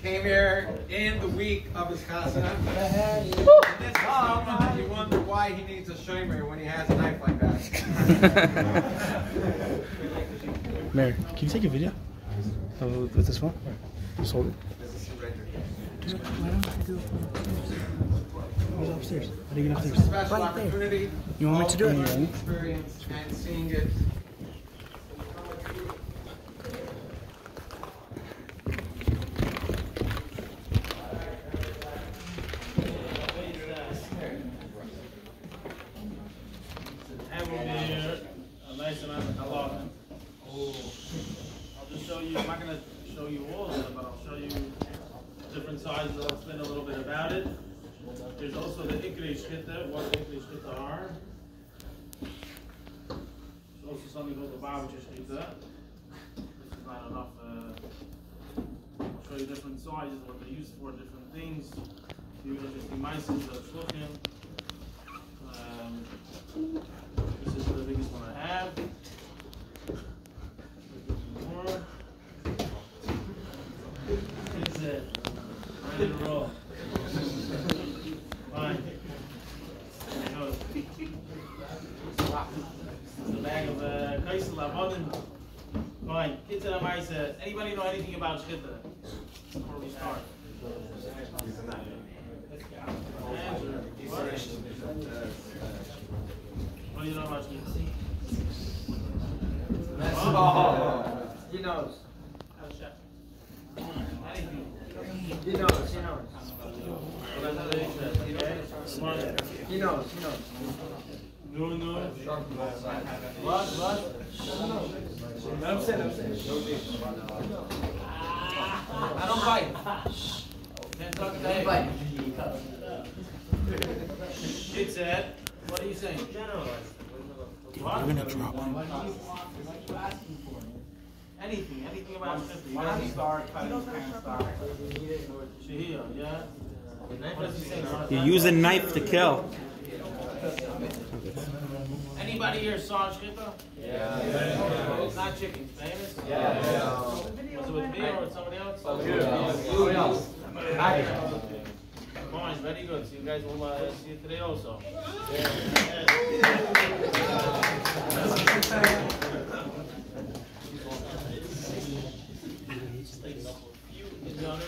Came here in the week of his chasana. And this moment, you wonder why he needs a shomer when he has a knife like that. Mary, can you take a video with this one? Just hold it. Just go. Why don't you do it? Who's upstairs? How do you get upstairs? It's a special opportunity. You want me to do it? Experience and seeing it. I'll just show you, I'm not going to show you all of them, but I'll show you different sizes. I'll explain a little bit about it. There's also the Shechita, what the Shechita are. There's also something called the Shechita. This is not enough. I'll show you different sizes, what they're used for, different things. Few interesting mice that it's looking. This is the biggest one I have. It's it. Ready to roll. Fine. It's a bag of kaisel avodim. Fine. Kids and Amaisa. Anybody know anything about Shechita? Before we start. What do you know about Shechita? He knows. Anything. He knows. He knows. No. What? I'm saying. I don't bite. Can't talk to anybody. It said, what are you saying? What? We're gonna drop one. Anything about Shechita. Shehiyah, yeah? What does he say? You use a knife to kill. Anybody here saw Shechita? Yeah. It's not chicken, famous? Yeah. Was it with me or with somebody else? Fine, very good. So you guys will see it today also.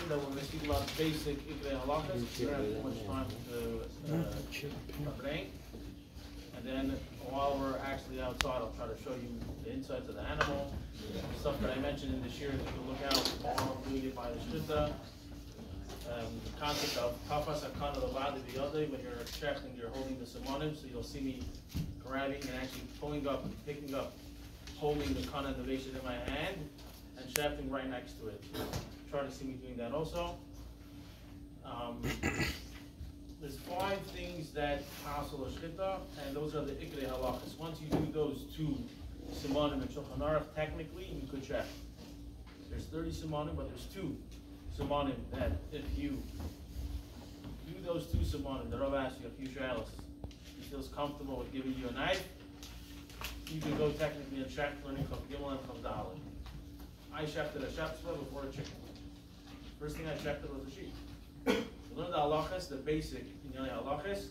That when we speak about basic Ikrei Halachas, we don't have too much time to bring. And then while we're actually outside, I'll try to show you the insides of the animal, stuff that I mentioned in the shiur that you can look out while doing it by the Shechita. The concept of tafas hakana levad b'yadei, when you're extracting, you're holding the simonim, so you'll see me grabbing and actually pulling up and picking up, holding the kana and the veshit in my hand, and shafting right next to it. Try to see me doing that also. There's 5 things that hassle a shchita, and those are the ikrei halachas. Once you do those 2 simonim and shulchan aruch, technically you could check. There's 30 simonim, but there's 2 simonim that if you do those 2 simonim, the Rav asks you a few shalos, he feels comfortable with giving you a knife, you can go technically and check learning Chav Gimel and Chav Daled. I shafted a shaftzvah before a chicken. First thing I shafted was a sheep. You learn the halachas, the basic Inyani halachas.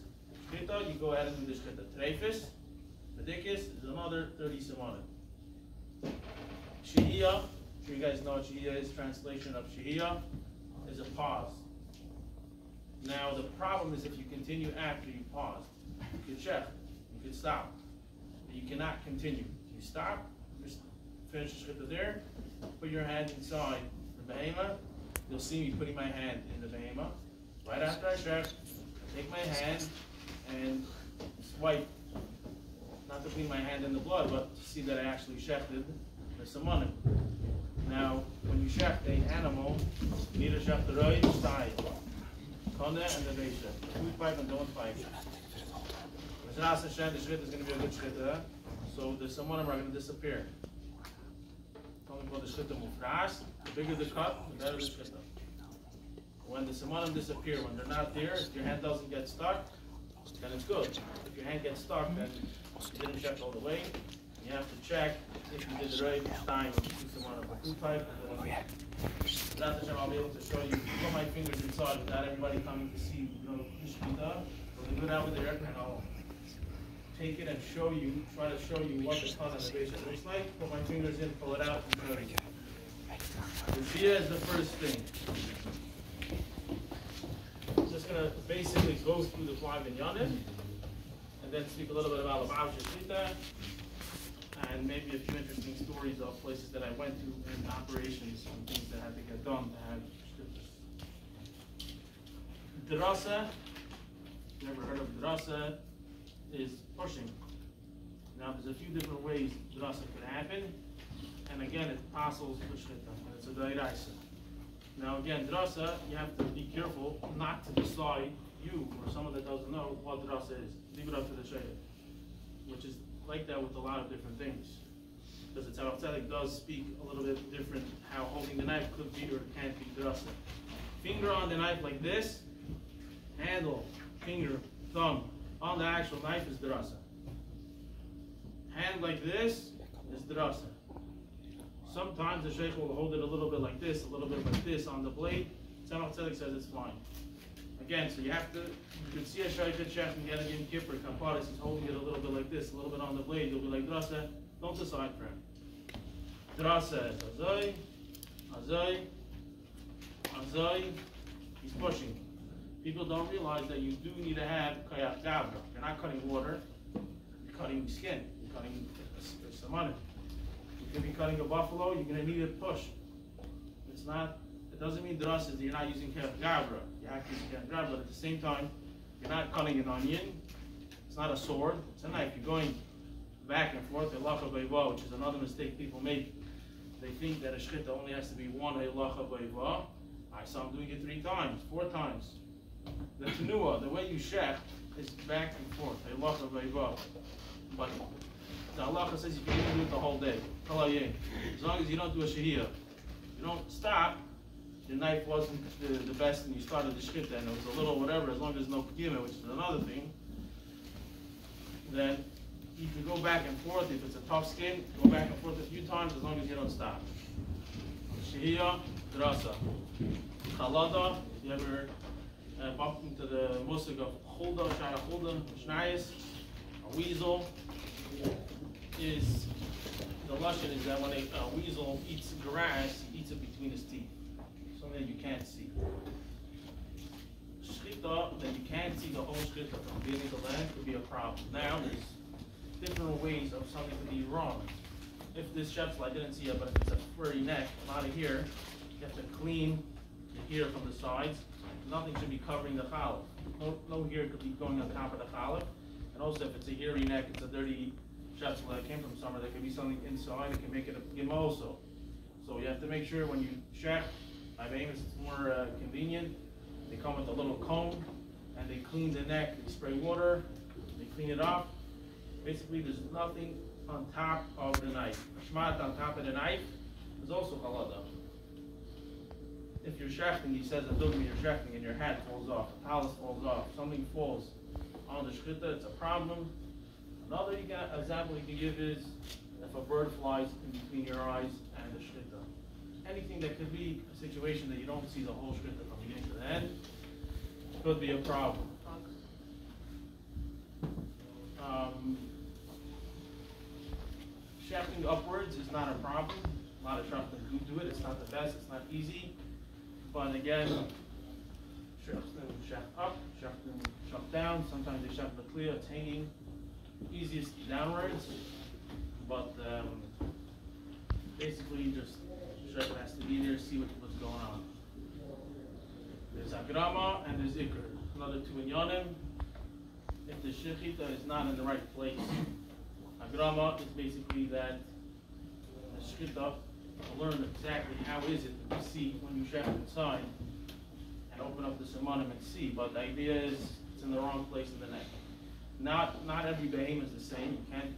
Shchita, you go ahead and do the shchita. Treifis, medikis, is another 30 simonim. Shehiyah, I'm sure you guys know what Shehiyah is. Translation of Shehiyah is a pause. Now the problem is if you continue after you paused, you could check, you could stop, but you cannot continue. If you stop, just finish the shchita there, put your hand inside the behemoth. You'll see me putting my hand in the behemoth. Right after I check, take my hand and swipe, not to clean my hand in the blood, but to see that I actually shechted the simonim. Now, when you shecht an animal, you need to shecht the right side. Kone and the Beisha. Food pipe and don't pipe. The Shechita is going to be a good Shechita, so the Simonim are going to disappear. Talking about the Shechita Mufras, the bigger the cut, the better the Shechita. When the Simonim disappear, when they're not there, if your hand doesn't get stuck, then it's good. If your hand gets stuck, then you didn't check all the way. You have to check if you did the right time when you do Simonim for food pipe. I'll be able to show you, put my fingers inside without everybody coming to see, the Shechita. We'll do it out with the air, and I'll take it and show you, try to show you what the ton of the Beisha looks like. Put my fingers in, pull it out, and show you. The Shia is the first thing. I'm just going to basically go through the 5 Inyanim, and then speak a little bit about Shechita, and maybe a few interesting stories of places that I went to and operations and things that had to get done to have Shechita. Drasa, you ever heard of Drasa, is pushing. Now there's a few different ways Drasa could happen, and again it's possible for Shechita, and it's a Dairaisa. Now again, Drasa, you have to be careful not to decide, you or someone that doesn't know what Drasa is. Leave it up to the Shaykh, which is like that with a lot of different things. Because the Tzaddik Tzedek does speak a little bit different how holding the knife could be or can't be Drasa. Finger on the knife like this, handle, finger, thumb on the actual knife is Drasa. Hand like this is Drasa. Sometimes the Sheikh will hold it a little bit like this, a little bit like this on the blade. Tzaddik Tzedek says it's fine. Again, so you have to, you can see a Shaykhid Shech and Yom Kippur, Kamparis, he's holding it a little bit like this, a little bit on the blade. You'll be like Drasa, don't decide for him. Drasa is Azai, Azai, Azai, he's pushing. People don't realize that you do need to have Kayat Gabra. You're not cutting water, you're cutting skin, you're cutting Samanim. You can be cutting a buffalo, you're going to need it pushed. It's not, it doesn't mean Drasa that you're not using Kayat Gabra. You have to use Kayat Gabra, but at the same time, you're not cutting an onion. It's not a sword, it's a knife. You're going back and forth, Halacha Beiva, which is another mistake people make. They think that a Shechita only has to be one Halacha Beiva. I saw him doing it 3 times, 4 times. The Tenua, the way you shech, is back and forth, Halacha Beiva. But the Halacha says you can even do it the whole day. As long as you don't do a Shehiyah, you don't stop. Your knife wasn't the best and you started the Shechita and it was a little whatever, as long as there's no Pagima, which is another thing, then you can go back and forth. If it's a tough skin, go back and forth a few times as long as you don't stop. Shehiyah, Drasa. Chalada, you ever bumped into the musik of Chulda, Shara Chulda, Shnayis, a weasel, is, the lashon is that when a weasel eats grass, he eats it between his teeth. Something that you can't see. Shechita, that you can't see the whole Shechita from beginning to end could be a problem. Now, there's different ways of something to be wrong. If this shepsel, I didn't see it, but if it's a furry neck, out of here, you have to clean the hair from the sides. Nothing should be covering the chalif. No hair could be going on top of the chalif. And also, if it's a hairy neck, it's a dirty shepsel that came from somewhere, there could be something inside that can make it a gim also. So you have to make sure when you check, by Amos it's more convenient. They come with a little comb and they clean the neck. They spray water, they clean it off. Basically, there's nothing on top of the knife. Shmat on top of the knife is also halada. If you're shechting, he says that doesn't mean you're shechting and your hat falls off, the talus falls off, something falls on the shechita, it's a problem. Another example you can give is if a bird flies in between your eyes and the shechita. Anything that could be a situation that you don't see the whole shechita from beginning to the end could be a problem. Shafting upwards is not a problem. A lot of shafting do it. It's not the best. It's not easy. But again, shaft up, shaft down. Sometimes they shaft the clear. It's hanging. Easiest downwards. But basically, just shaft has to be there. See what's going on. There's agrama and there's ikr. Another 2 inyanim. If the shechita is not in the right place, agrama is basically that the shechita to learn exactly how is it to see when you check inside and open up the simanim and see. But the idea is it's in the wrong place in the neck. Not every behem is the same. You can't.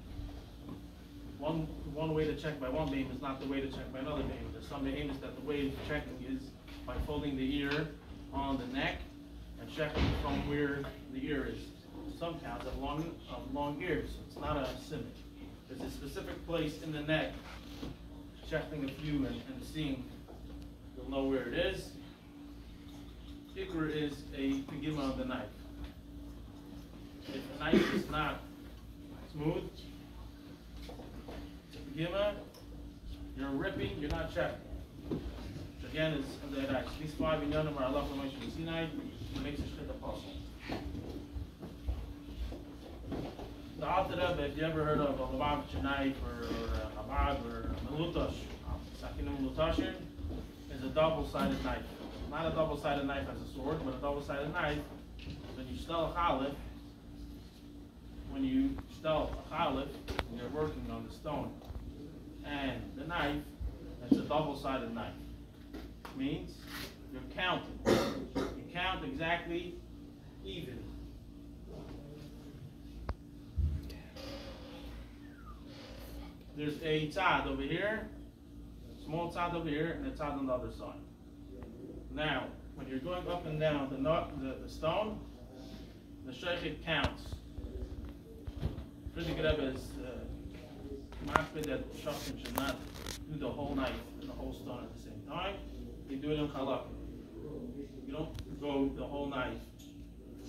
One way to check by one behem is not the way to check by another behem. There's some behemoths that the way of checking is by folding the ear on the neck and checking from where the ear is. Some cows have long ears, so it's not a simon. There's a specific place in the neck, checking a few and seeing, you'll know where it is. Ikra is a pegima on the knife. If the knife is not smooth, it's a pegima, you're ripping, you're not checking. Which again is under the eyes. These 5 in Yonim are Allah Moshe Sinai, he makes a shchita possible. The Alter Rebbe, if you ever heard of a Lubavitcher knife or a Chabad or a Melutash, Sakinim Melutashin, is a double-sided knife. Not a double-sided knife as a sword, but a double-sided knife. When you sell a chalif, when you're working on the stone and the knife, it's a double-sided knife. Means you're counting. You count exactly even. There's a tzad over here, small tzad over here, and a tzad on the other side. Now, when you're going up and down the stone, the shechit counts. Pretty good Rebbe is makbid that the shachtim should not do the whole knife and the whole stone at the same time. You do it in chalak. You don't go the whole knife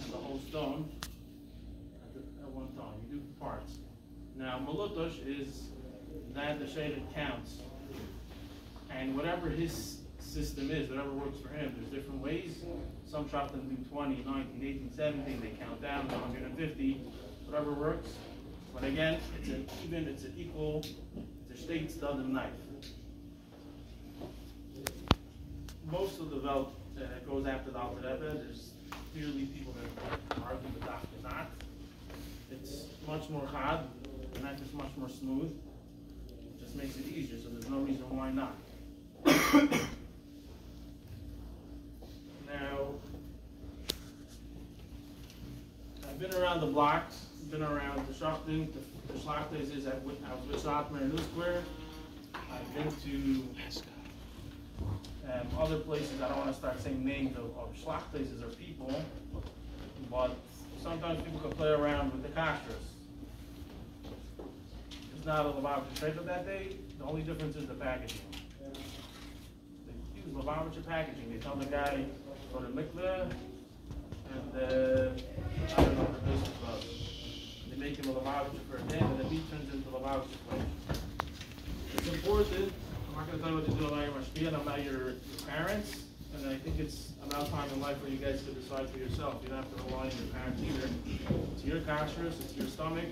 and the whole stone at one time. You do parts. Now, Melutash is that the shechit counts. And whatever his system is, whatever works for him, there's different ways. Some shachtim do 20, 19, 18, 17, they count down to 150, whatever works. But again, it's an equal, it's a state stud and knife. Most of the velt goes after the Alter Rebbe. There's clearly people that argue the doctor not. It's much more chad, the knife is much more smooth. It just makes it easier, so there's no reason why not. Now, I've been around the blocks, been around the shachtim, the shlachtes is I was with Satmer in New Square. I've been to other places. I don't want to start saying names of shlachtes or people, but sometimes people can play around with the kashrus. It's not all about the trade of that day. The only difference is the packaging. They use Lubavitcher packaging. They tell the guy, go to mikveh, and I don't know what the business was. They make him a Lubavitcher for a day, and the meat turns into Lubavitcher plate. It's important. I'm not going to tell you what to do about your mashpia and about your parents. And I think it's about time in life where you guys can decide for yourself. You don't have to rely on your parents either. It's your kashrus, it's your stomach,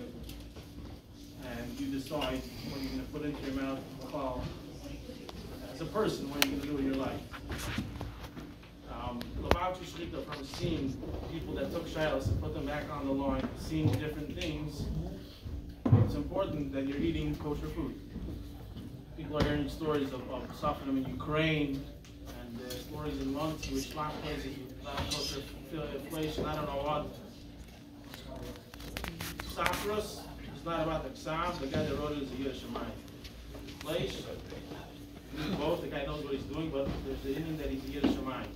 and you decide what you're going to put into your mouth. Well, as a person, what you're going to do with your life. Lubavitcher Shechita, from seeing people that took shilas and put them back on the line, seeing different things, it's important that you're eating kosher food. People are hearing stories of suffering in Ukraine, and stories in months which shlach places without kosher inflation, I don't know what. Safras is not about the ksam, the guy that wrote it is a Yiddish Shemayim. Fleish, both, the guy knows what he's doing, but there's the hidden that he's a Yiddish Shemayim.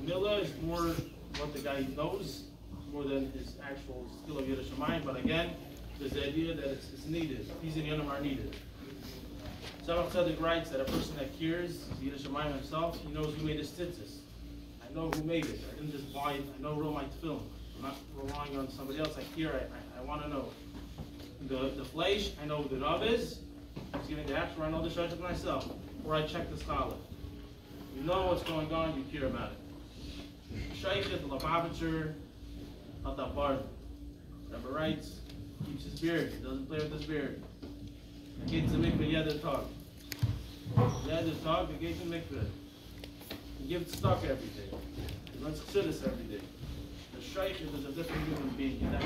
Mila is more what the guy knows, more than his actual skill of Yiddish Shemayim, but again, there's the idea that it's needed. These in Yonim are needed. Samach Tzedek writes that a person that cures Yiddish Shemayim himself, he knows who made his tzitzis. I know who made it. I didn't just buy it. I know who wrote my film. I'm not relying on somebody else. I want to know. The fleish, I know who the Rav is. He's giving the actual, I know the shachit myself. Or I check the scholar. You know what's going on, you care about it. Shechita, the Lubavitcher, not that bar. Rabbi writes, keeps his beard. He doesn't play with his beard. The gates of mikveh, yeder tag. Yeder tag, the gates of mikveh. He gives stock every day. He runs chassidus every day. The shaykhid is a different human being. That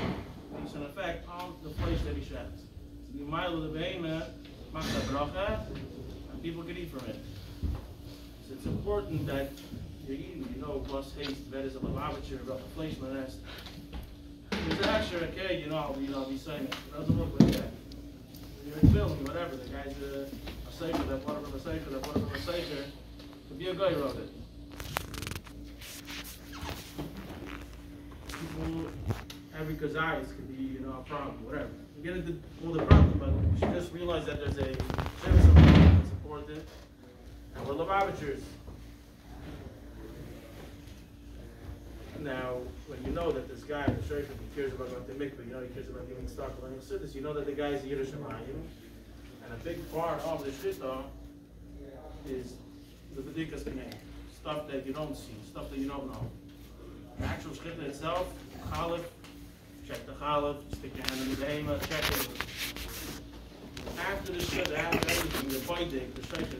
makes an effect on the place that he sheds. The mile of the behemoth, machta bracha, and people can eat from it. So it's important that you're eating, you know, was haste, that is a lavature, about the fleshman nest. There's an extra, okay, you know, be saying it. It doesn't look like that. You're in film, whatever, the guy's a safer, that one of them a safer, that one of them a safer. Could be a guy who wrote it. People, every kazayas could be, you know, a problem, whatever. We get into all the problems, but we should just realize that there's a service of that's important. And we're lavavatures. Now, when you know that this guy, the sheriff, he cares about the mikveh, you know, he cares about giving stock, learning siddis, you know that the guy is a Yiddish Shemayim. And a big part of the shchita is the bedikas b'nei, stuff that you don't see, stuff that you don't know. The actual shchita itself, chalif, check the chalif, stick your hand in the behema, check it. After the shchita, after everything, the baidik, the shchita, the